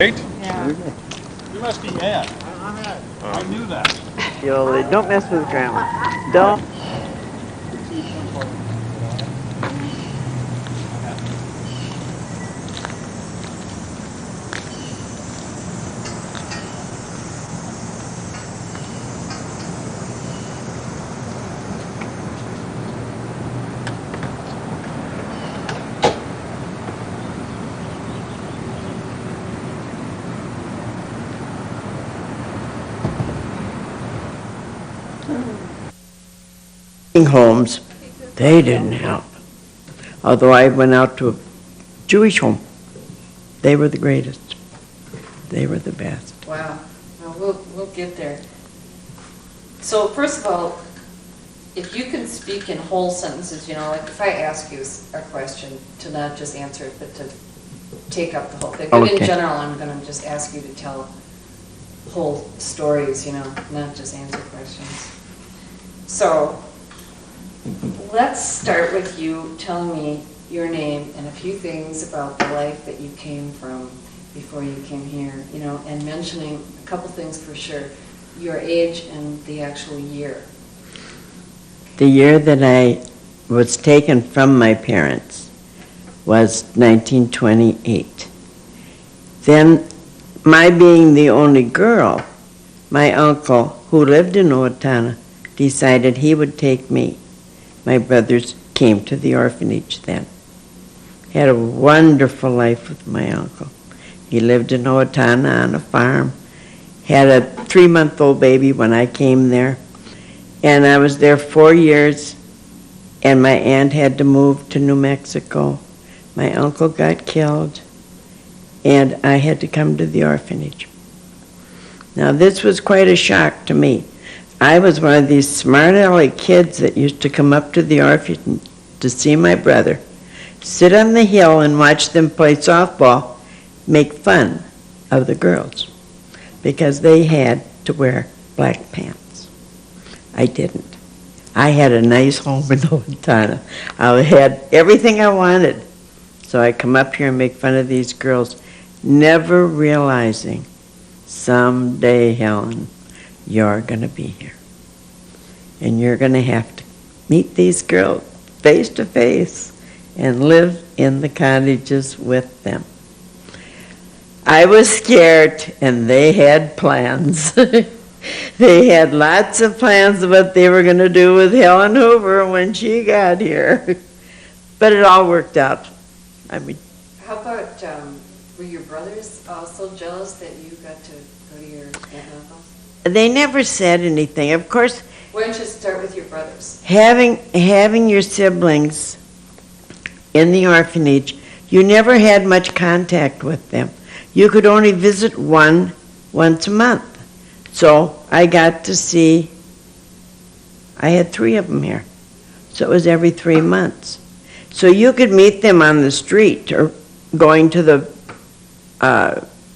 Right? Yeah. You must be Ed. I'm Ed. I knew that. Don't mess with grandma. Don't. Homes, they didn't help. Although I went out to a Jewish home, they were the greatest. They were the best. Wow. Well, we'll get there. So first of all, if you can speak in whole sentences, like if I ask you a question, to not just answer it, but to take up the whole thing. But in Okay. general, I'm going to just ask you to tell whole stories, not just answer questions. So let's start with you telling me your name and a few things about the life that you came from before you came here, and mentioning a couple things for sure, your age and the actual year. The year that I was taken from my parents was 1928. Then, my being the only girl, my uncle, who lived in Owatonna, decided he would take me. My brothers came to the orphanage then. Had a wonderful life with my uncle. He lived in Owatonna on a farm. Had a 3-month-old baby when I came there. And I was there 4 years, and my aunt had to move to New Mexico. My uncle got killed, and I had to come to the orphanage. Now, this was quite a shock to me. I was one of these smart aleck kids that used to come up to the orphanage to see my brother, sit on the hill and watch them play softball, make fun of the girls, because they had to wear black pants. I didn't. I had a nice home in Owatonna. I had everything I wanted. So I come up here and make fun of these girls, never realizing someday, Helen, you're going to be here. And you're going to have to meet these girls face to face and live in the cottages with them. I was scared, and they had plans. They had lots of plans of what they were going to do with Helen Hoover when she got here. But it all worked out. How about, were your brothers also jealous that you got to go to your aunt and uncle's? They never said anything. Of course, Why don't you start with your brothers? having your siblings in the orphanage, you never had much contact with them. You could only visit one once a month. So I got to see, I had 3 of them here. So it was every 3 months. So you could meet them on the street or going to the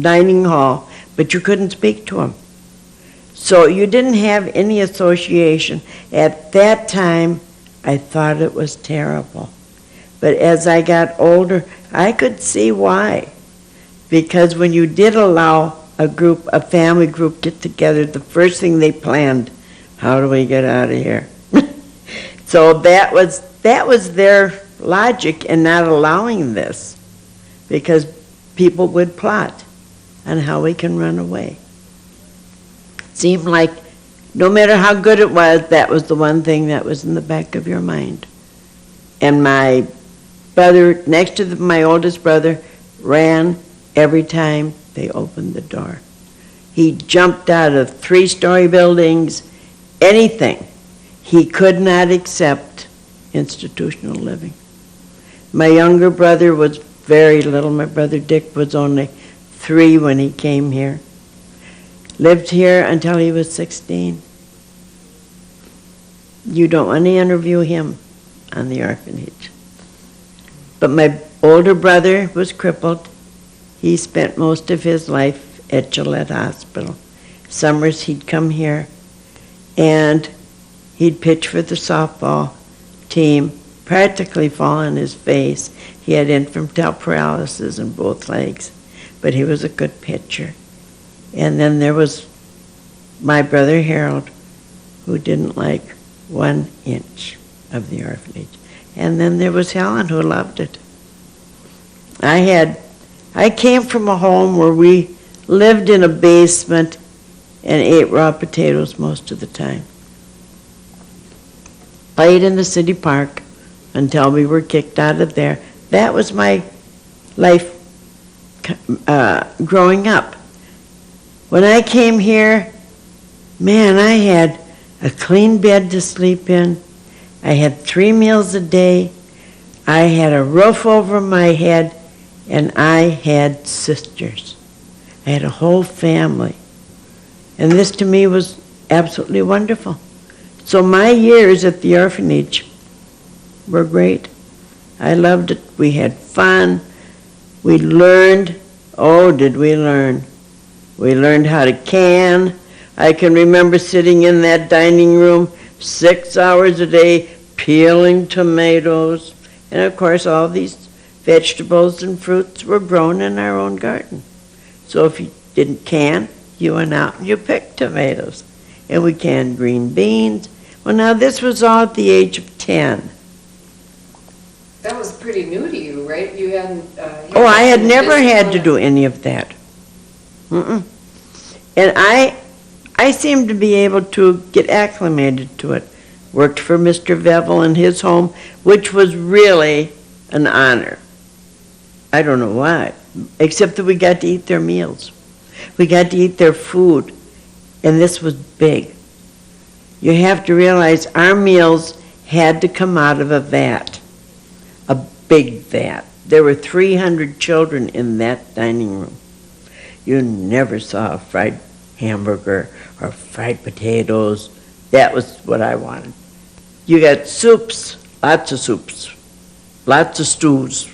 dining hall, but you couldn't speak to them. So you didn't have any association. At that time, I thought it was terrible. But as I got older, I could see why. Because when you did allow a family group get together, the first thing they planned, how do we get out of here? So that was their logic in not allowing this, because people would plot on how we can run away. Seemed like no matter how good it was, that was the one thing that was in the back of your mind. And my brother, next to my oldest brother, ran every time they opened the door. He jumped out of 3-story buildings, anything. He could not accept institutional living. My younger brother was very little. My brother Dick was only 3 when he came here. Lived here until he was 16. You don't want to interview him on the orphanage. But my older brother was crippled. He spent most of his life at Gillette Hospital. Summers he'd come here and he'd pitch for the softball team, practically fall on his face. He had infantile paralysis in both legs. but he was a good pitcher. And then there was my brother Harold, who didn't like 1 inch of the orphanage. And then there was Helen, who loved it. I came from a home where we lived in a basement and ate raw potatoes most of the time. Played in the city park until we were kicked out of there. That was my life growing up. When I came here, man, I had a clean bed to sleep in. I had 3 meals a day. I had a roof over my head, and I had sisters. I had a whole family. And this to me was absolutely wonderful. So my years at the orphanage were great. I loved it. We had fun. We learned. Oh, did we learn? We learned how to can. I can remember sitting in that dining room 6 hours a day peeling tomatoes. And of course, all these vegetables and fruits were grown in our own garden. So if you didn't can, you went out and you picked tomatoes. And we canned green beans. Well, now this was all at the age of 10. That was pretty new to you, right? You hadn't... Oh, I had never had to do any of that. Mm-mm. And I seemed to be able to get acclimated to it. Worked for Mr. Vevel in his home, which was really an honor. I don't know why, except that we got to eat their meals. We got to eat their food, and this was big. You have to realize our meals had to come out of a vat, a big vat. There were 300 children in that dining room. You never saw a fried hamburger or fried potatoes. That was what I wanted. You got soups, lots of stews.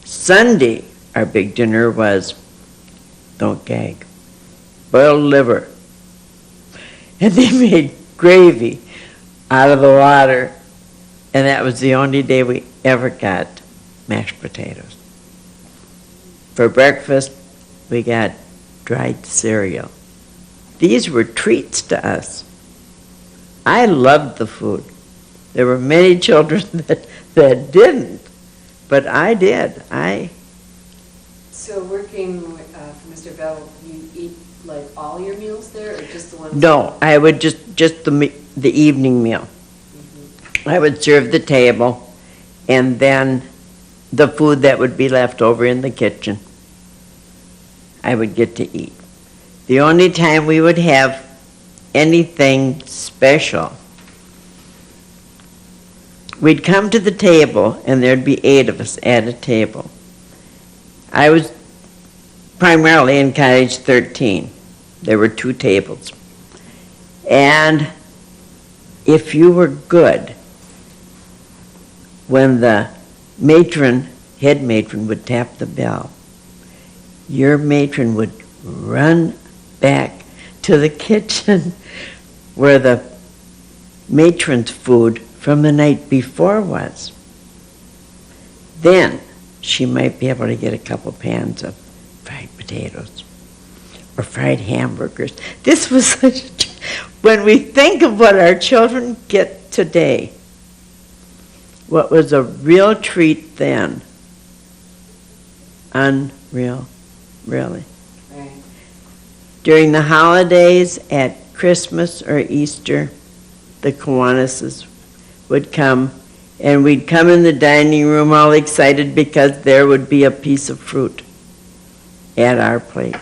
Sunday, our big dinner was, don't gag, boiled liver. And they made gravy out of the water. And that was the only day we ever got mashed potatoes. For breakfast, we got dried cereal. These were treats to us. I loved the food. There were many children that didn't, but I did. So working for Mr. Bell, you eat like all your meals there, or just the ones? No, I would just the evening meal. Mm-hmm. I would serve the table, and then the food that would be left over in the kitchen, I would get to eat. The only time we would have anything special, we'd come to the table, and there'd be 8 of us at a table. I was primarily in cottage 13. There were 2 tables. And if you were good, when the head matron would tap the bell, your matron would run back to the kitchen where the matron's food from the night before was. Then she might be able to get a couple pans of fried potatoes or fried hamburgers. This was such a... When we think of what our children get today, what was a real treat then, unreal, really. Right. During the holidays at Christmas or Easter, the Kiwanis would come, and we'd come in the dining room all excited because there would be a piece of fruit at our plate.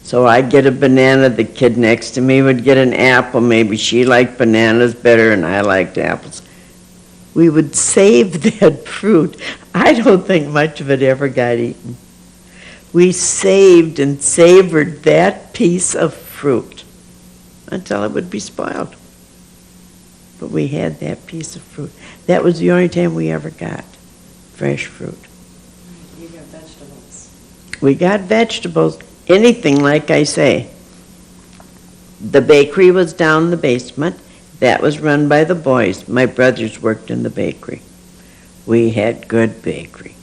So I'd get a banana, the kid next to me would get an apple. Maybe she liked bananas better and I liked apples. We would save that fruit. I don't think much of it ever got eaten. We saved and savored that piece of fruit until it would be spoiled. But we had that piece of fruit. That was the only time we ever got fresh fruit. You got vegetables. We got vegetables, anything like I say. The bakery was down the basement. That was run by the boys. My brothers worked in the bakery. We had good bakery.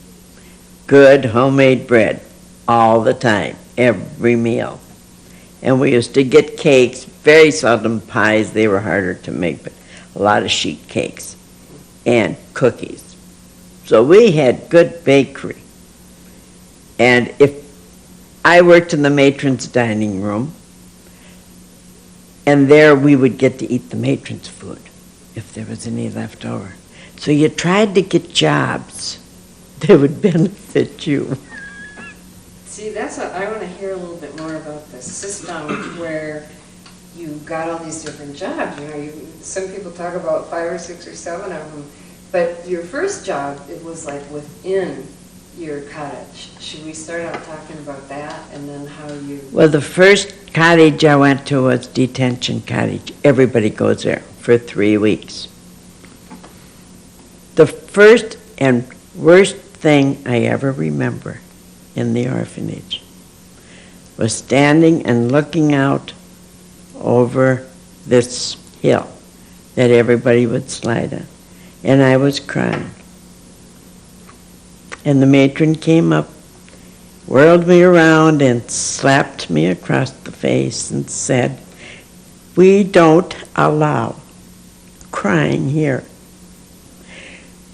good homemade bread all the time, every meal. And we used to get cakes, very seldom pies, they were harder to make, but a lot of sheet cakes and cookies. So we had good bakery. And if I worked in the matron's dining room, and there we would get to eat the matron's food if there was any left over. So you tried to get jobs that would benefit you. See, that's what, I want to hear a little bit more about the system where you got all these different jobs. You know, some people talk about 5 or 6 or 7 of them, but your first job, it was like within your cottage. Should we start out talking about that and then how you... Well, the first cottage I went to was Detention Cottage. Everybody goes there for 3 weeks. The first and worst thing I ever remember in the orphanage was standing and looking out over this hill that everybody would slide on. And I was crying. And the matron came up, whirled me around, and slapped me across the face and said, "We don't allow crying here.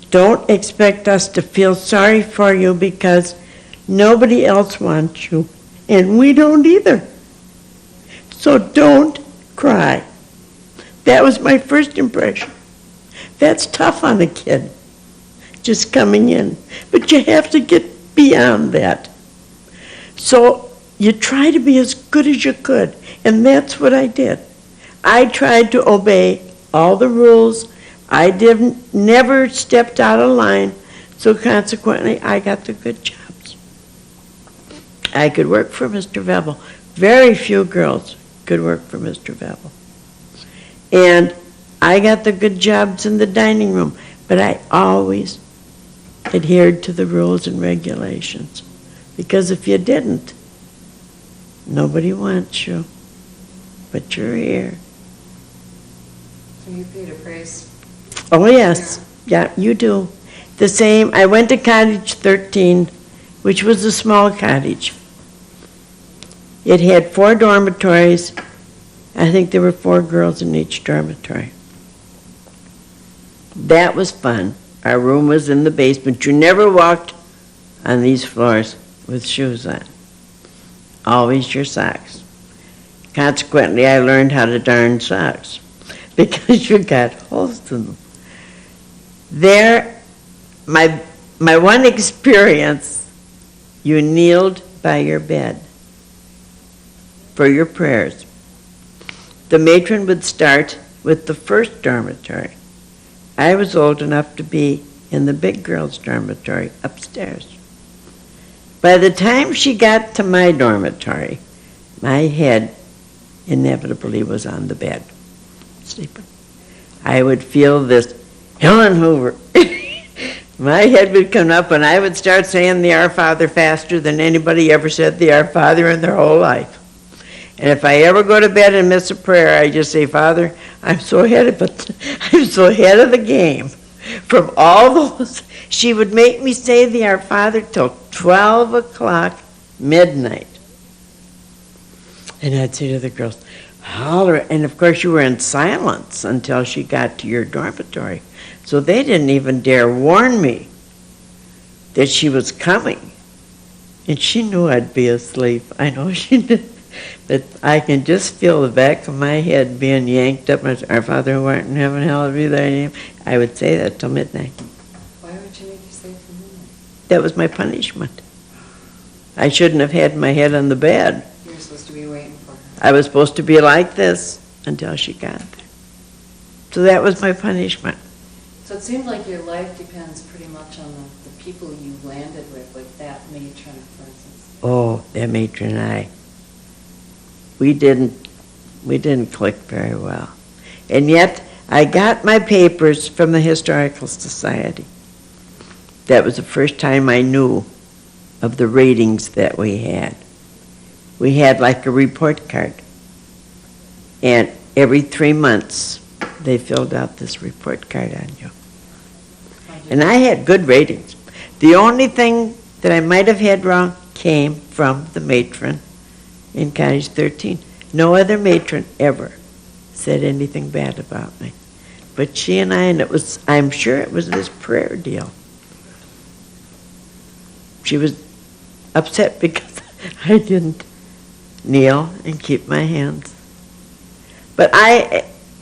Don't expect us to feel sorry for you because nobody else wants you, and we don't either. So don't cry." That was my first impression. That's tough on a kid, just coming in. But you have to get beyond that. So you try to be as good as you could, and that's what I did. I tried to obey all the rules. I never stepped out of line, so consequently I got the good jobs. I could work for Mr. Vevel. Very few girls could work for Mr. Vevel. And I got the good jobs in the dining room, but I always adhered to the rules and regulations. Because if you didn't, nobody wants you, but you're here. So you paid a price. Oh, yes. Yeah, you do. The same, I went to Cottage 13, which was a small cottage. It had 4 dormitories. I think there were 4 girls in each dormitory. That was fun. Our room was in the basement. You never walked on these floors with shoes on. Always your socks. Consequently, I learned how to darn socks because you got holes in them. There, my one experience, you kneeled by your bed for your prayers. The matron would start with the first dormitory. I was old enough to be in the big girls' dormitory upstairs. By the time she got to my dormitory, my head inevitably was on the bed, sleeping. I would feel this, Helen Hoover. My head would come up and I would start saying the Our Father faster than anybody ever said the Our Father in their whole life. And if I ever go to bed and miss a prayer, I just say, "Father, I'm so ahead of the game." From all those, she would make me say the Our Father till 12 o'clock midnight. And I'd say to the girls, "Holler." And of course you were in silence until she got to your dormitory. So they didn't even dare warn me that she was coming. And she knew I'd be asleep. I know she did. But I can just feel the back of my head being yanked up. "Our Father who art in heaven, hallowed be thy name." I would say that till midnight. Why would you make you say it till midnight? That was my punishment. I shouldn't have had my head on the bed. You were supposed to be waiting for her. I was supposed to be like this until she got there. So that was my punishment. So it seemed like your life depends pretty much on the people you landed with, like that matron, for instance. Oh, that matron and I. We didn't click very well. And yet, I got my papers from the Historical Society. That was the first time I knew of the ratings that we had. We had like a report card. And every 3 months, they filled out this report card on you. And I had good ratings. The only thing that I might have had wrong came from the matron in Cottage 13. No other matron ever said anything bad about me. But she and I'm sure it was this prayer deal. She was upset because I didn't kneel and keep my hands. But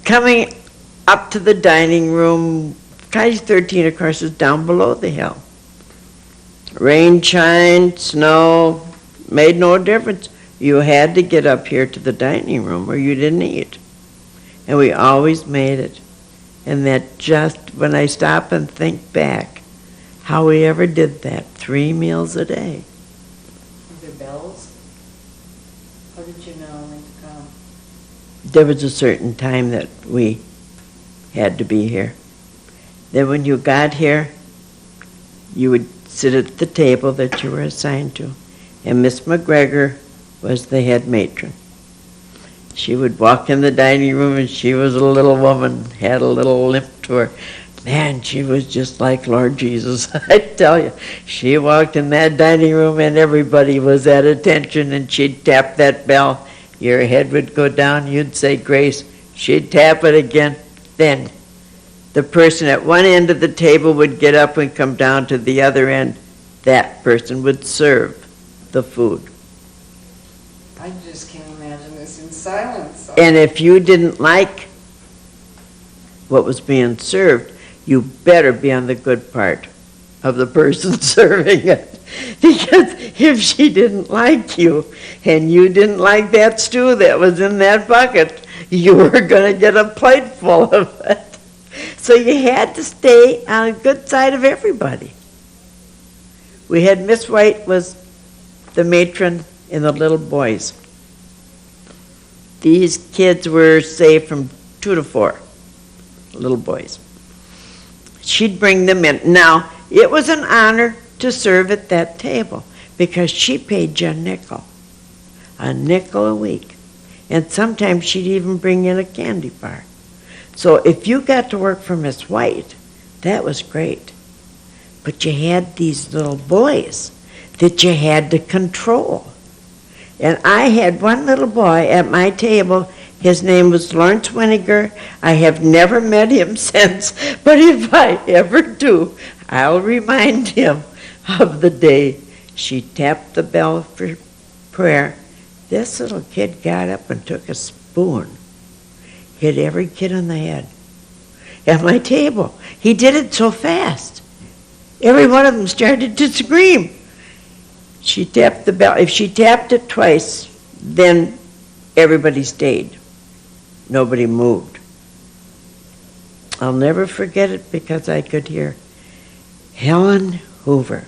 coming up to the dining room, Cottage 13, of course, is down below the hill. Rain, shine, snow, made no difference. You had to get up here to the dining room or you didn't eat. And we always made it. And that just, when I stop and think back, how we ever did that, 3 meals a day. Were there bells? How did you know when to come? There was a certain time that we had to be here. Then when you got here, you would sit at the table that you were assigned to. And Miss McGregor was the head matron. She would walk in the dining room, and she was a little woman, had a little limp to her. Man, she was just like Lord Jesus, I tell you. She walked in that dining room, and everybody was at attention, and she'd tap that bell. Your head would go down, you'd say grace. She'd tap it again. Then the person at one end of the table would get up and come down to the other end. That person would serve the food. I just can't imagine this in silence. And if you didn't like what was being served, you better be on the good part of the person serving it. Because if she didn't like you and you didn't like that stew that was in that bucket, you were going to get a plate full of it. So you had to stay on the good side of everybody. We had Miss White was the matron and the little boys. These kids were, say, from 2 to 4, little boys. She'd bring them in. Now, it was an honor to serve at that table because she paid you a nickel a week. And sometimes she'd even bring in a candy bar. So if you got to work for Miss White, that was great. But you had these little boys that you had to control. And I had one little boy at my table. His name was Lawrence Winiger. I have never met him since, but if I ever do, I'll remind him of the day she tapped the bell for prayer. This little kid got up and took a spoon, hit every kid on the head at my table. He did it so fast. Every one of them started to scream. She tapped the bell. If she tapped it twice, then everybody stayed. Nobody moved. I'll never forget it because I could hear Helen Hoover.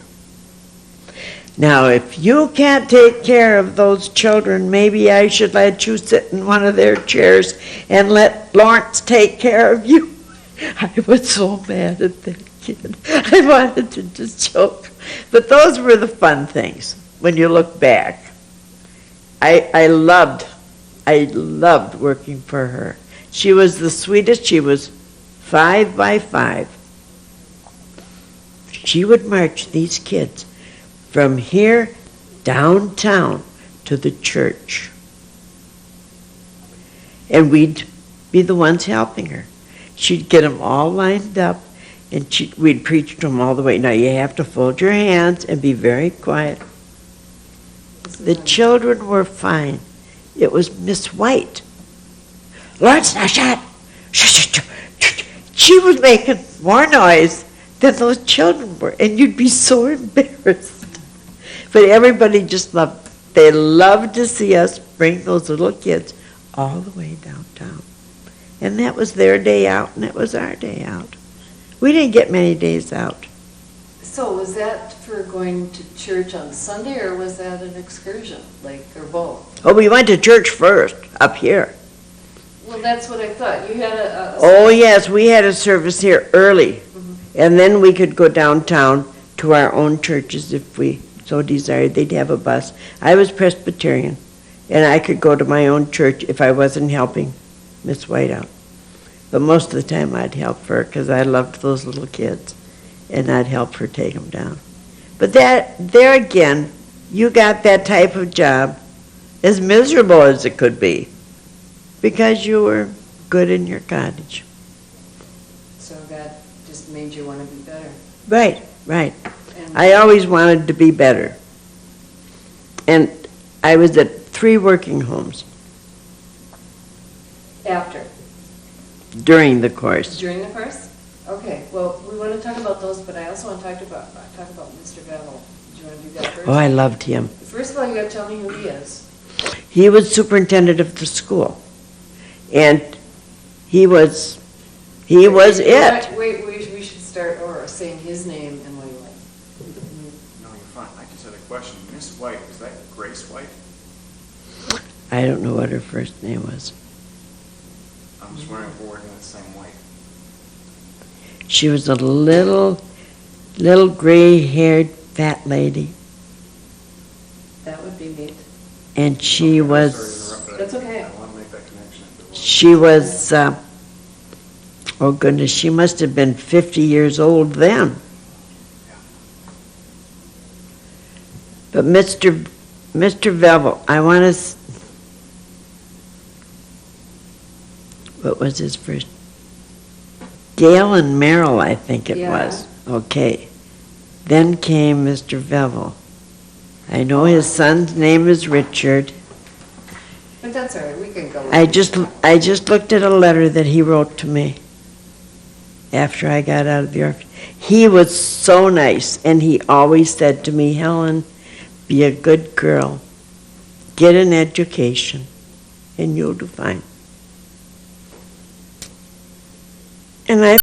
Now, if you can't take care of those children, maybe I should let you sit in one of their chairs and let Lawrence take care of you. I was so mad at that kid. I wanted to just choke. But those were the fun things when you look back. I loved working for her. She was the sweetest. She was 5 by 5. She would march these kids from here downtown to the church. And we'd be the ones helping her. She'd get them all lined up, and we'd preach to them all the way. Now, you have to fold your hands and be very quiet. The children were fine. It was Miss White. Lawrence, now shut up. She was making more noise than those children were, and you'd be so embarrassed. But everybody just they loved to see us bring those little kids all the way downtown. And that was their day out, and it was our day out. We didn't get many days out. So was that for going to church on Sunday, or was that an excursion, or both? Oh, we went to church first, up here. Well, that's what I thought. You had a Oh, yes, we had a service here early. Mm-hmm. And then we could go downtown to our own churches if we so desired. They'd have a bus. I was Presbyterian, and I could go to my own church if I wasn't helping Miss White out. But most of the time I'd help her because I loved those little kids, and I'd help her take them down. But there again, you got that type of job, as miserable as it could be, because you were good in your cottage. So that just made you want to be better. Right, right. And I always wanted to be better. And I was at 3 working homes after, during the course. during the course? Okay, well, we want to talk about those, but I also want to talk about Mr. Vettel. Do you want to do that first? Oh, I loved him. First of all, you got to tell me who he is. He was superintendent of the school. And he was it. Wait, we should start over saying his name and what he was. No, you're fine. I just had a question. Miss White, is that Grace White? I don't know what her first name was. I'm just wondering if we're working with the same White. She was a little gray-haired fat lady. That would be neat. And she I'm was, sorry to interrupt, but That's okay. I want to make that connection. if it was. she was, oh goodness, she must have been 50 years old then. But Mr. Vevel, I want to, what was his first? Gail and Merrill, I think it Yeah. was. Okay. Then came Mr. Vevel. I know his son's name is Richard. But that's all right, we can go. I just looked at a letter that he wrote to me after I got out of the orphanage. He was so nice, and he always said to me, Helen, be a good girl, get an education, and you'll do fine. And I